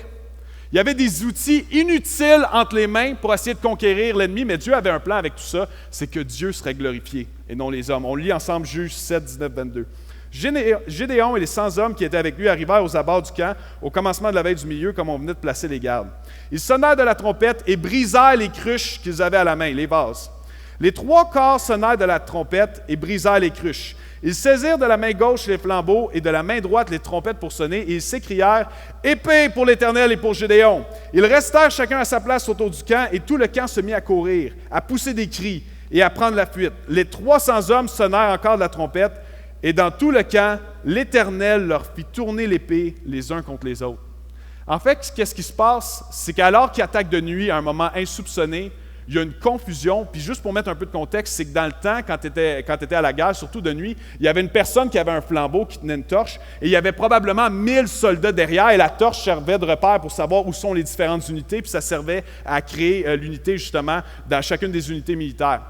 Il y avait des outils inutiles entre les mains pour essayer de conquérir l'ennemi, mais Dieu avait un plan avec tout ça, c'est que Dieu serait glorifié et non les hommes. On lit ensemble Juges 7, 19, 22. Gédéon et les 100 hommes qui étaient avec lui arrivèrent aux abords du camp au commencement de la veille du milieu, comme on venait de placer les gardes. Ils sonnèrent de la trompette et brisèrent les cruches qu'ils avaient à la main, les vases. Les 3 quarts sonnèrent de la trompette et brisèrent les cruches. Ils saisirent de la main gauche les flambeaux et de la main droite les trompettes pour sonner, et ils s'écrièrent « Épée pour l'Éternel et pour Gédéon !» Ils restèrent chacun à sa place autour du camp, et tout le camp se mit à courir, à pousser des cris et à prendre la fuite. Les 300 hommes sonnèrent encore de la trompette, et dans tout le camp, l'Éternel leur fit tourner l'épée les uns contre les autres. En fait, qu'est-ce qui se passe? C'est qu'alors qu'ils attaquent de nuit à un moment insoupçonné, il y a une confusion. Puis juste pour mettre un peu de contexte, c'est que dans le temps, quand tu étais à la guerre, surtout de nuit, il y avait une personne qui avait un flambeau, qui tenait une torche, et il y avait probablement 1000 soldats derrière, et la torche servait de repère pour savoir où sont les différentes unités, puis ça servait à créer l'unité, justement, dans chacune des unités militaires.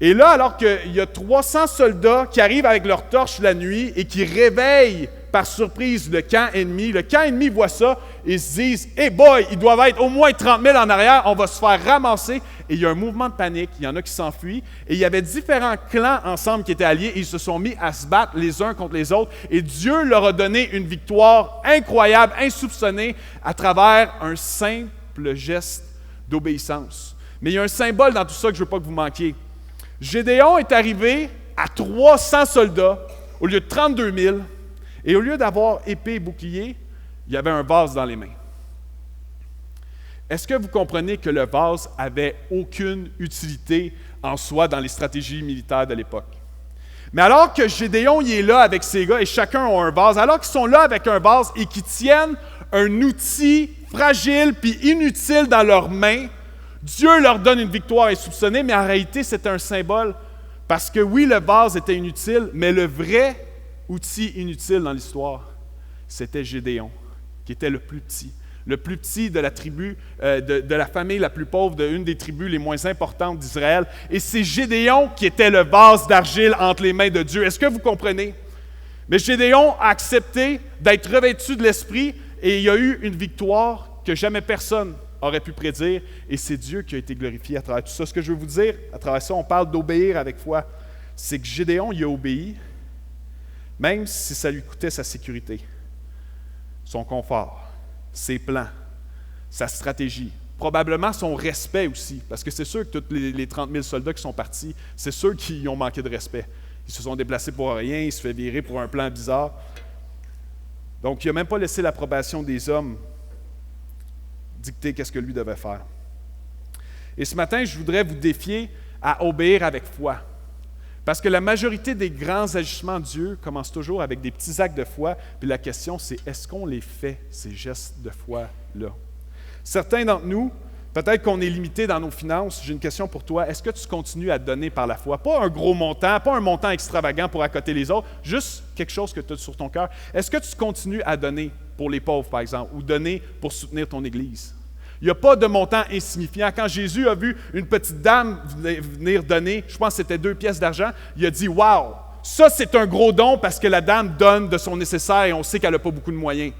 Et là, alors qu'il y a 300 soldats qui arrivent avec leur torche la nuit et qui réveillent par surprise le camp ennemi. Le camp ennemi voit ça et se disent « Hey boy, ils doivent être au moins 30 000 en arrière, on va se faire ramasser. » Et il y a un mouvement de panique, il y en a qui s'enfuient. Et il y avait différents clans ensemble qui étaient alliés et ils se sont mis à se battre les uns contre les autres. Et Dieu leur a donné une victoire incroyable, insoupçonnée, à travers un simple geste d'obéissance. Mais il y a un symbole dans tout ça que je ne veux pas que vous manquiez. Gédéon est arrivé à 300 soldats au lieu de 32 000, et au lieu d'avoir épée et bouclier, il y avait un vase dans les mains. Est-ce que vous comprenez que le vase avait aucune utilité en soi dans les stratégies militaires de l'époque? Mais alors que Gédéon il est là avec ses gars et chacun a un vase, alors qu'ils sont là avec un vase et qu'ils tiennent un outil fragile puis inutile dans leurs mains, Dieu leur donne une victoire insoupçonnée, mais en réalité, c'est un symbole. Parce que oui, le vase était inutile, mais le vrai outil inutile dans l'histoire, c'était Gédéon, qui était le plus petit de la tribu, de la famille la plus pauvre, d'une des tribus les moins importantes d'Israël. Et c'est Gédéon qui était le vase d'argile entre les mains de Dieu. Est-ce que vous comprenez? Mais Gédéon a accepté d'être revêtu de l'Esprit et il y a eu une victoire que jamais personne aurait pu prédire, et c'est Dieu qui a été glorifié à travers tout ça. Ce que je veux vous dire, à travers ça, on parle d'obéir avec foi, c'est que Gédéon, il a obéi, même si ça lui coûtait sa sécurité, son confort, ses plans, sa stratégie, probablement son respect aussi, parce que c'est sûr que tous les 30 000 soldats qui sont partis, c'est ceux qui ont manqué de respect. Ils se sont déplacés pour rien, ils se fait virer pour un plan bizarre. Donc, il n'a même pas laissé l'approbation des hommes dicter qu'est-ce que lui devait faire. Et ce matin, je voudrais vous défier à obéir avec foi. Parce que la majorité des grands agissements de Dieu commencent toujours avec des petits actes de foi, puis la question c'est, est-ce qu'on les fait, ces gestes de foi-là? Certains d'entre nous, peut-être qu'on est limité dans nos finances, j'ai une question pour toi, est-ce que tu continues à donner par la foi? Pas un gros montant, pas un montant extravagant pour accoter les autres, juste quelque chose que tu as sur ton cœur. Est-ce que tu continues à donner pour les pauvres, par exemple, ou donner pour soutenir ton Église? Il n'y a pas de montant insignifiant. Quand Jésus a vu une petite dame venir donner, je pense que c'était 2 pièces d'argent, il a dit « Wow, ça c'est un gros don parce que la dame donne de son nécessaire et on sait qu'elle n'a pas beaucoup de moyens. »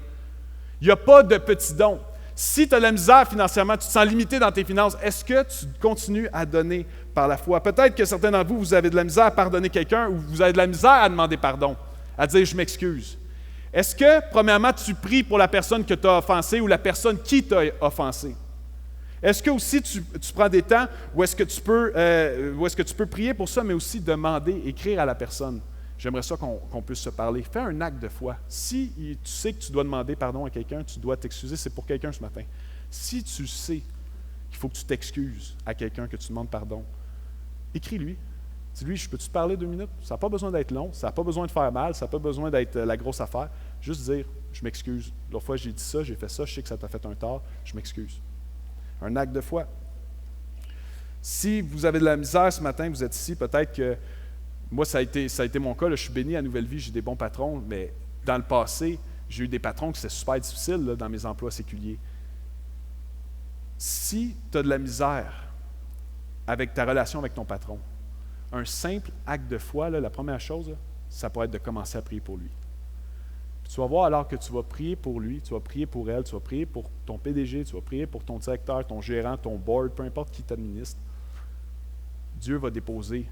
Il n'y a pas de petits dons. Si tu as de la misère financièrement, tu te sens limité dans tes finances, est-ce que tu continues à donner par la foi? Peut-être que certains d'entre vous, vous avez de la misère à pardonner quelqu'un ou vous avez de la misère à demander pardon, à dire « Je m'excuse ». Est-ce que, premièrement, tu pries pour la personne que tu as offensée ou la personne qui t'a offensé? Est-ce que aussi tu prends des temps où est-ce que tu peux prier pour ça, mais aussi demander, écrire à la personne? J'aimerais ça qu'on puisse se parler. Fais un acte de foi. Si tu sais que tu dois demander pardon à quelqu'un, tu dois t'excuser, c'est pour quelqu'un ce matin. Si tu sais qu'il faut que tu t'excuses à quelqu'un que tu demandes pardon, écris-lui. Dis-lui, je peux-tu te parler 2 minutes? Ça n'a pas besoin d'être long, ça n'a pas besoin de faire mal, ça n'a pas besoin d'être la grosse affaire. Juste dire, je m'excuse. L'autre fois, j'ai dit ça, j'ai fait ça, je sais que ça t'a fait un tort, je m'excuse. Un acte de foi. Si vous avez de la misère ce matin, vous êtes ici, peut-être que moi, ça a été mon cas, là, je suis béni à Nouvelle Vie, j'ai des bons patrons, mais dans le passé, j'ai eu des patrons que c'était super difficile là, dans mes emplois séculiers. Si tu as de la misère avec ta relation avec ton patron, un simple acte de foi, là, la première chose, là, ça pourrait être de commencer à prier pour lui. Puis tu vas voir alors que tu vas prier pour lui, tu vas prier pour elle, tu vas prier pour ton PDG, tu vas prier pour ton directeur, ton gérant, ton board, peu importe qui t'administre, Dieu va déposer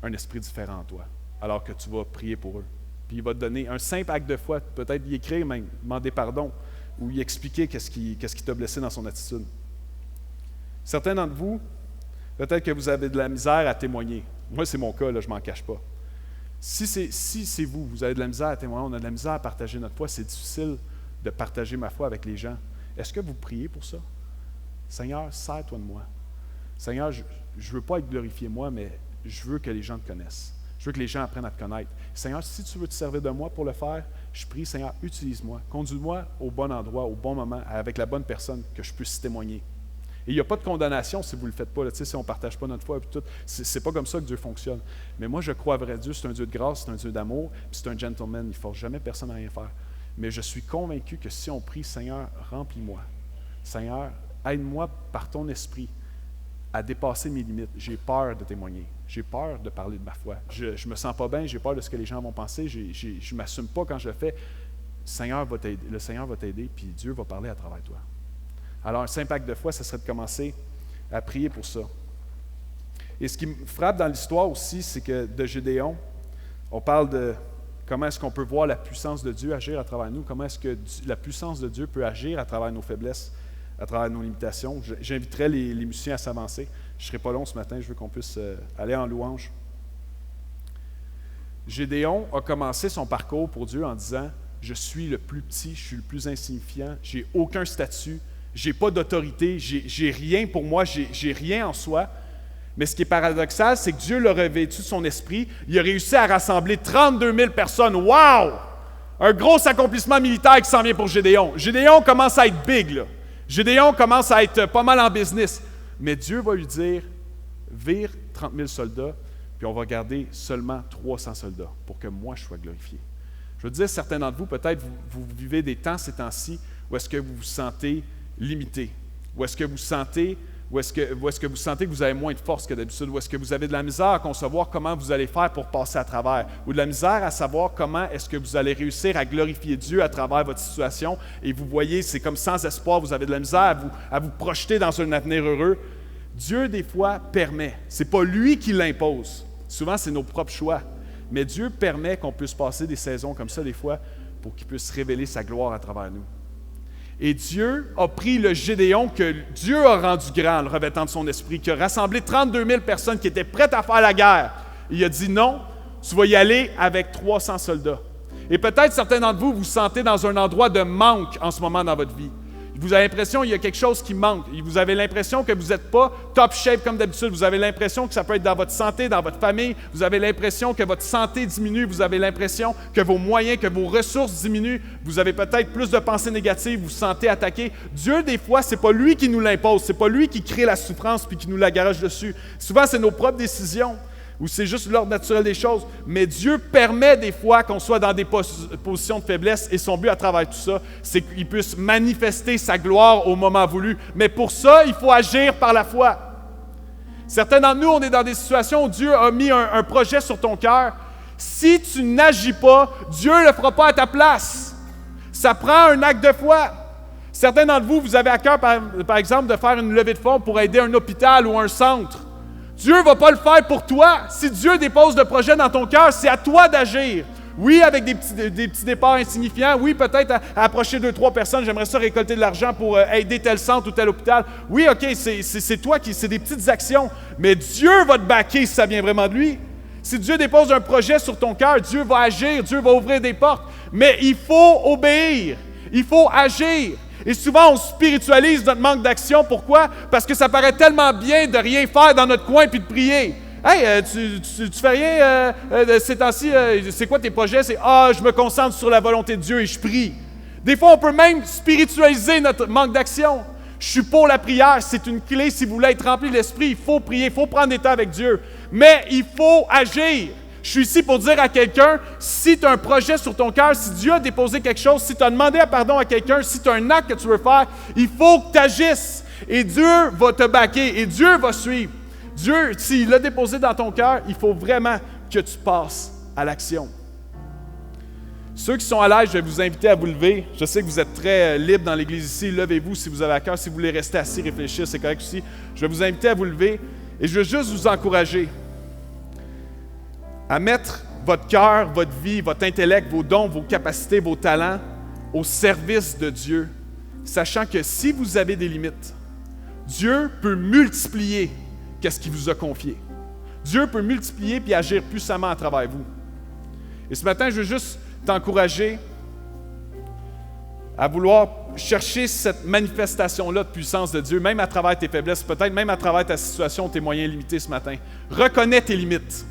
un esprit différent en toi, alors que tu vas prier pour eux. Puis il va te donner un simple acte de foi, peut-être y écrire même, demander pardon, ou y expliquer qu'est-ce qui t'a blessé dans son attitude. Certains d'entre vous, peut-être que vous avez de la misère à témoigner. Moi, c'est mon cas, là, je ne m'en cache pas. Si c'est vous avez de la misère à témoigner, on a de la misère à partager notre foi, c'est difficile de partager ma foi avec les gens. Est-ce que vous priez pour ça? Seigneur, sers-toi de moi. Seigneur, je ne veux pas être glorifié moi, mais je veux que les gens te connaissent. Je veux que les gens apprennent à te connaître. Seigneur, si tu veux te servir de moi pour le faire, je prie, Seigneur, utilise-moi. Conduis-moi au bon endroit, au bon moment, avec la bonne personne que je puisse témoigner. Et il n'y a pas de condamnation si vous ne le faites pas, là, si on ne partage pas notre foi. Puis tout. C'est pas comme ça que Dieu fonctionne. Mais moi, je crois à vrai Dieu, c'est un Dieu de grâce, c'est un Dieu d'amour, puis c'est un gentleman, il ne force jamais personne à rien faire. Mais je suis convaincu que si on prie, Seigneur, remplis-moi. Seigneur, aide-moi par ton esprit à dépasser mes limites. J'ai peur de témoigner. J'ai peur de parler de ma foi. Je me sens pas bien, j'ai peur de ce que les gens vont penser. Je ne m'assume pas quand je le fais. le Seigneur va t'aider, puis Dieu va parler à travers toi. Alors, un simple acte de foi, ce serait de commencer à prier pour ça. Et ce qui me frappe dans l'histoire aussi, c'est que de Gédéon, on parle de comment est-ce qu'on peut voir la puissance de Dieu agir à travers nous, comment est-ce que la puissance de Dieu peut agir à travers nos faiblesses, à travers nos limitations. J'inviterai les musiciens à s'avancer. Je ne serai pas long ce matin, je veux qu'on puisse aller en louange. Gédéon a commencé son parcours pour Dieu en disant « Je suis le plus petit, je suis le plus insignifiant, j'ai aucun statut, j'ai pas d'autorité, j'ai rien pour moi, j'ai rien en soi. » Mais ce qui est paradoxal, c'est que Dieu l'a revêtu de son esprit. Il a réussi à rassembler 32 000 personnes. Wow! Un gros accomplissement militaire qui s'en vient pour Gédéon. Gédéon commence à être big, là. Gédéon commence à être pas mal en business. Mais Dieu va lui dire, vire 30 000 soldats, puis on va garder seulement 300 soldats pour que moi je sois glorifié. Je veux dire, certains d'entre vous, peut-être vous vivez des temps ces temps-ci où est-ce que vous vous sentez limité, où est-ce que vous sentez que vous avez moins de force que d'habitude? Ou est-ce que vous avez de la misère à concevoir comment vous allez faire pour passer à travers? Ou de la misère à savoir comment est-ce que vous allez réussir à glorifier Dieu à travers votre situation? Et vous voyez, c'est comme sans espoir, vous avez de la misère à vous projeter dans un avenir heureux. Dieu, des fois, permet. Ce n'est pas lui qui l'impose. Souvent, c'est nos propres choix. Mais Dieu permet qu'on puisse passer des saisons comme ça, des fois, pour qu'il puisse révéler sa gloire à travers nous. Et Dieu a pris le Gédéon que Dieu a rendu grand en le revêtant de son esprit, qui a rassemblé 32 000 personnes qui étaient prêtes à faire la guerre. Il a dit non, tu vas y aller avec 300 soldats. Et peut-être certains d'entre vous vous sentez dans un endroit de manque en ce moment dans votre vie. Vous avez l'impression qu'il y a quelque chose qui manque. Vous avez l'impression que vous n'êtes pas top shape comme d'habitude. Vous avez l'impression que ça peut être dans votre santé, dans votre famille. Vous avez l'impression que votre santé diminue. Vous avez l'impression que vos moyens, que vos ressources diminuent. Vous avez peut-être plus de pensées négatives. Vous vous sentez attaqué. Dieu, des fois, ce n'est pas lui qui nous l'impose. Ce n'est pas lui qui crée la souffrance puis qui nous la garoche dessus. Souvent, c'est nos propres décisions. Ou c'est juste l'ordre naturel des choses. Mais Dieu permet des fois qu'on soit dans des positions de faiblesse et son but à travers tout ça, c'est qu'il puisse manifester sa gloire au moment voulu. Mais pour ça, il faut agir par la foi. Certains d'entre nous, on est dans des situations où Dieu a mis un projet sur ton cœur. Si tu n'agis pas, Dieu ne le fera pas à ta place. Ça prend un acte de foi. Certains d'entre vous, vous avez à cœur, par exemple, de faire une levée de fonds pour aider un hôpital ou un centre. Dieu ne va pas le faire pour toi. Si Dieu dépose le projet dans ton cœur, c'est à toi d'agir. Oui, avec des petits départs insignifiants. Oui, peut-être à approcher 2-3 personnes. J'aimerais ça récolter de l'argent pour aider tel centre ou tel hôpital. Oui, OK, c'est toi c'est des petites actions. Mais Dieu va te backer si ça vient vraiment de lui. Si Dieu dépose un projet sur ton cœur, Dieu va agir, Dieu va ouvrir des portes. Mais il faut obéir. Il faut agir. Et souvent, on spiritualise notre manque d'action. Pourquoi? Parce que ça paraît tellement bien de rien faire dans notre coin puis de prier. Hey, tu fais rien ces temps-ci, c'est quoi tes projets? C'est « Ah, je me concentre sur la volonté de Dieu et je prie. » Des fois, on peut même spiritualiser notre manque d'action. Je suis pour la prière, c'est une clé. Si vous voulez être rempli de l'Esprit, il faut prier, il faut prendre des temps avec Dieu. Mais il faut agir. Je suis ici pour dire à quelqu'un, si tu as un projet sur ton cœur, si Dieu a déposé quelque chose, si tu as demandé pardon à quelqu'un, si tu as un acte que tu veux faire, il faut que tu agisses. Et Dieu va te backer et Dieu va suivre. Dieu, s'il l'a déposé dans ton cœur, il faut vraiment que tu passes à l'action. Ceux qui sont à l'aise, je vais vous inviter à vous lever. Je sais que vous êtes très libres dans l'église ici. Levez-vous si vous avez à cœur. Si vous voulez rester assis, réfléchir, c'est correct aussi. Je vais vous inviter à vous lever et je veux juste vous encourager à mettre votre cœur, votre vie, votre intellect, vos dons, vos capacités, vos talents au service de Dieu, sachant que si vous avez des limites, Dieu peut multiplier ce qu'il vous a confié. Dieu peut multiplier puis agir puissamment à travers vous. Et ce matin, je veux juste t'encourager à vouloir chercher cette manifestation-là de puissance de Dieu, même à travers tes faiblesses, peut-être même à travers ta situation, tes moyens limités ce matin. Reconnais tes limites.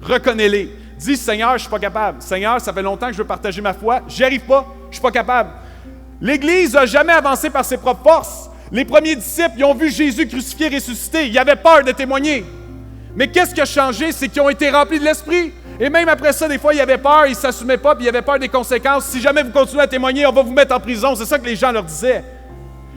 Reconnais-les. Dis, Seigneur, je ne suis pas capable. Seigneur, ça fait longtemps que je veux partager ma foi. J'y arrive pas. Je ne suis pas capable. L'Église n'a jamais avancé par ses propres forces. Les premiers disciples, ils ont vu Jésus crucifié, ressuscité. Ils avaient peur de témoigner. Mais qu'est-ce qui a changé? C'est qu'ils ont été remplis de l'Esprit. Et même après ça, des fois, ils avaient peur, ils ne s'assumaient pas, puis ils avaient peur des conséquences. Si jamais vous continuez à témoigner, on va vous mettre en prison. C'est ça que les gens leur disaient.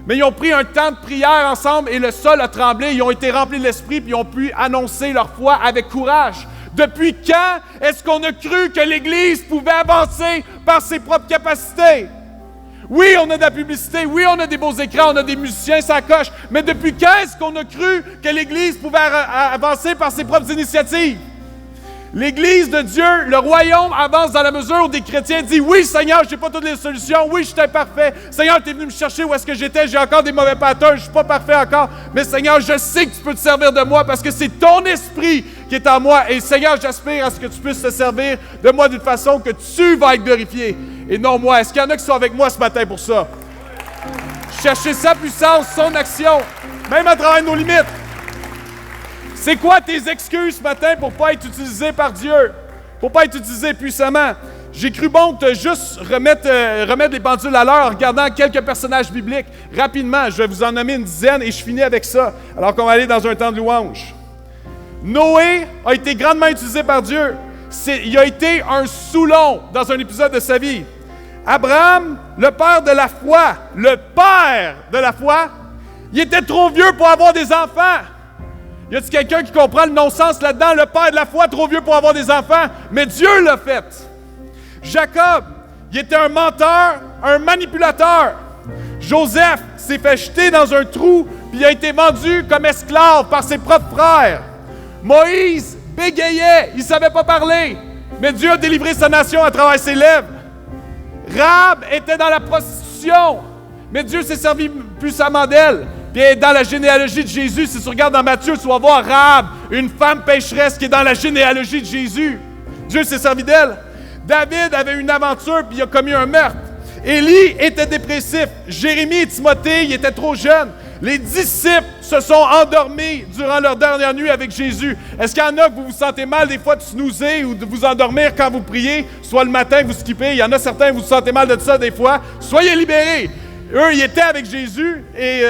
Mais ils ont pris un temps de prière ensemble et le sol a tremblé. Ils ont été remplis de l'Esprit, puis ils ont pu annoncer leur foi avec courage. Depuis quand est-ce qu'on a cru que l'Église pouvait avancer par ses propres capacités? Oui, on a de la publicité, oui, on a des beaux écrans, on a des musiciens, ça coche, mais depuis quand est-ce qu'on a cru que l'Église pouvait avancer par ses propres initiatives? L'Église de Dieu, le royaume avance dans la mesure où des chrétiens disent « Oui, Seigneur, je n'ai pas toutes les solutions. Oui, je suis imparfait. Seigneur, tu es venu me chercher où est-ce que j'étais. J'ai encore des mauvais patterns. Je ne suis pas parfait encore. Mais Seigneur, je sais que tu peux te servir de moi parce que c'est ton esprit qui est en moi. Et Seigneur, j'aspire à ce que tu puisses te servir de moi d'une façon que tu vas être glorifié et non moi. » Est-ce qu'il y en a qui sont avec moi ce matin pour ça? Chercher sa puissance, son action, même à travers nos limites. C'est quoi tes excuses ce matin pour ne pas être utilisé par Dieu? Pour ne pas être utilisé puissamment? J'ai cru bon de juste remettre les pendules à l'heure en regardant quelques personnages bibliques. Rapidement, je vais vous en nommer une dizaine et je finis avec ça, alors qu'on va aller dans un temps de louange. Noé a été grandement utilisé par Dieu. Il a été un Soulon dans un épisode de sa vie. Abraham, le père de la foi, il était trop vieux pour avoir des enfants. Y a-t-il quelqu'un qui comprend le non-sens là-dedans? Le père de la foi, trop vieux pour avoir des enfants, mais Dieu l'a fait. Jacob, il était un menteur, un manipulateur. Joseph s'est fait jeter dans un trou, puis il a été vendu comme esclave par ses propres frères. Moïse bégayait, il ne savait pas parler, mais Dieu a délivré sa nation à travers ses lèvres. Rahab était dans la prostitution, mais Dieu s'est servi puissamment d'elle. Puis dans la généalogie de Jésus, si tu regardes dans Matthieu, tu vas voir Rahab, une femme pécheresse qui est dans la généalogie de Jésus. Dieu s'est servi d'elle. David avait une aventure puis il a commis un meurtre. Élie était dépressif. Jérémie et Timothée, ils étaient trop jeunes. Les disciples se sont endormis durant leur dernière nuit avec Jésus. Est-ce qu'il y en a que vous vous sentez mal des fois de snoozer ou de vous endormir quand vous priez, soit le matin vous skippez, il y en a certains vous vous sentez mal de ça des fois. Soyez libérés. Eux, ils étaient avec Jésus et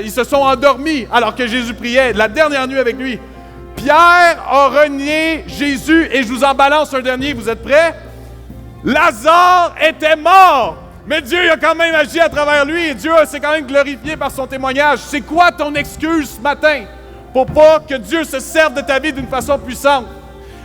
ils se sont endormis alors que Jésus priait, la dernière nuit avec lui. Pierre a renié Jésus et je vous en balance un dernier, vous êtes prêts? Lazare était mort, mais Dieu a quand même agi à travers lui et Dieu s'est quand même glorifié par son témoignage. C'est quoi ton excuse ce matin pour pas que Dieu se serve de ta vie d'une façon puissante?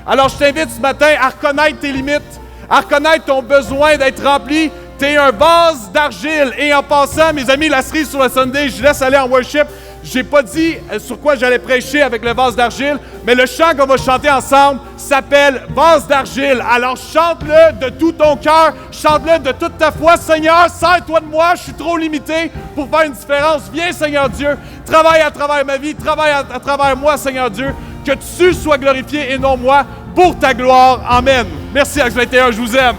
Alors je t'invite ce matin à reconnaître tes limites, à reconnaître ton besoin d'être rempli. T'es un vase d'argile. Et en passant, mes amis, la cerise sur le Sunday, je laisse aller en worship. J'ai pas dit sur quoi j'allais prêcher avec le vase d'argile, mais le chant qu'on va chanter ensemble s'appelle « Vase d'argile ». Alors chante-le de tout ton cœur, chante-le de toute ta foi. Seigneur, sers-toi de moi, je suis trop limité pour faire une différence. Viens, Seigneur Dieu, travaille à travers ma vie, travaille à travers moi, Seigneur Dieu, que tu sois glorifié et non moi, pour ta gloire. Amen. Merci, Acte 21, je vous aime.